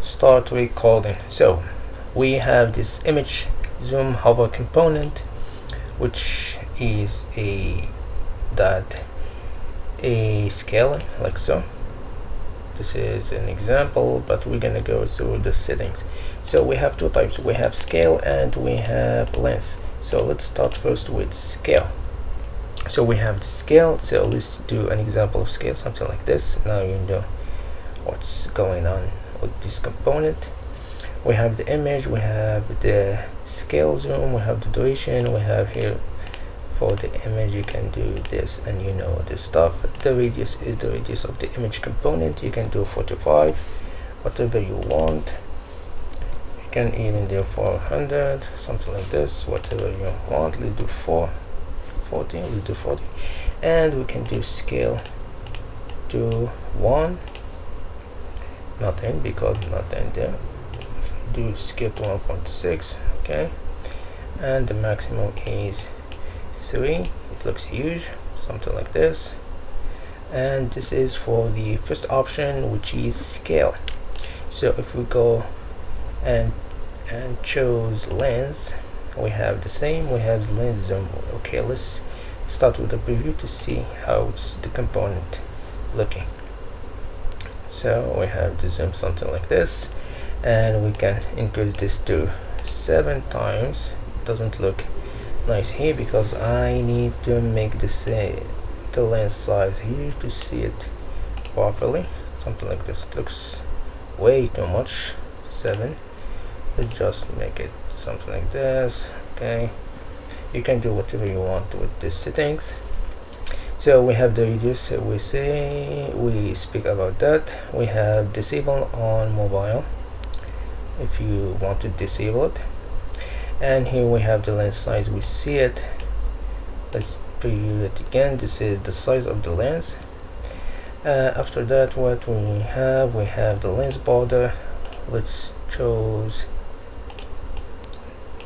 start recording. So we have this image zoom hover component, which is a scaler, like so. This is an example, but we're gonna go through the settings. So we have two types. We have scale and we have length. So let's start first with scale. So we have the scale. So let's do an example of scale, something like this. Now you know what's going on with this component. We have the image, we have the scale zoom, we have the duration, we have here for the image you can do this, and you know this stuff. The radius is the radius of the image component. You can do 45, whatever you want. You can even do 400, something like this, whatever you want. Let's do 40, let's do 40, and we can do scale to 1, nothing because nothing there. Do scale to 1.6, okay, and the maximum is 3. It looks huge, something like this. And this is for the first option, which is scale. So if we go and choose lens, we have the same. We have the lens zoom. Okay, let's start with a preview to see how it's the component looking. So we have the zoom, something like this, and we can increase this to 7 times. It doesn't look nice here because I need to make this the lens size here to see it properly, something like this. It looks way too much. 7. Let's just make it something like this. Okay, you can do whatever you want with these settings. So we have the radius. We speak about that. We have disable on mobile if you want to disable it. And here we have the lens size. We see it. Let's preview it again. This is the size of the lens. After that, what we have the lens border. Let's choose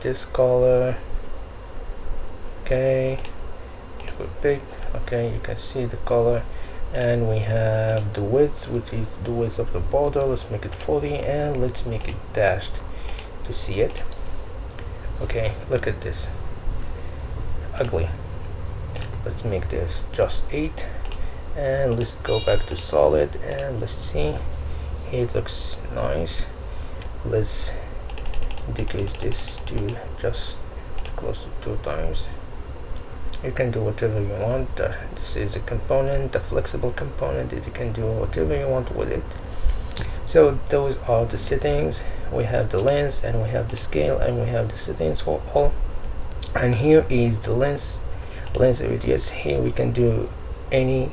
this color. Okay, if we pick, okay, you can see the color. And we have the width, which is the width of the border. Let's make it 40, and let's make it dashed to see it. Okay, look at this, ugly. Let's make this just 8, and let's go back to solid, and let's see. It looks nice. Let's decrease this to just close to 2 times. You can do whatever you want. This is a component, a flexible component that you can do whatever you want with it. So those are the settings. We have the lens, and we have the scale, and we have the settings for all. And here is the lens radius. Here we can do any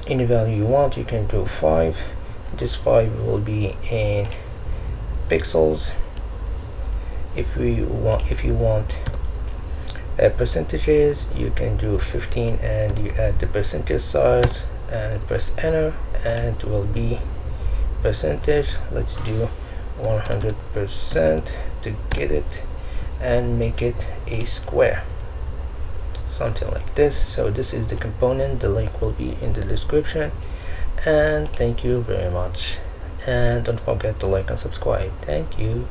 value you want. You can do 5. This 5 will be in pixels. If you want percentages, you can do 15, and you add the percentage size and press enter, and it will be percentage. Let's do 100% to get it and make it a square, something like this. So this is the component. The link will be in the description, and thank you very much, and don't forget to like and subscribe. Thank you.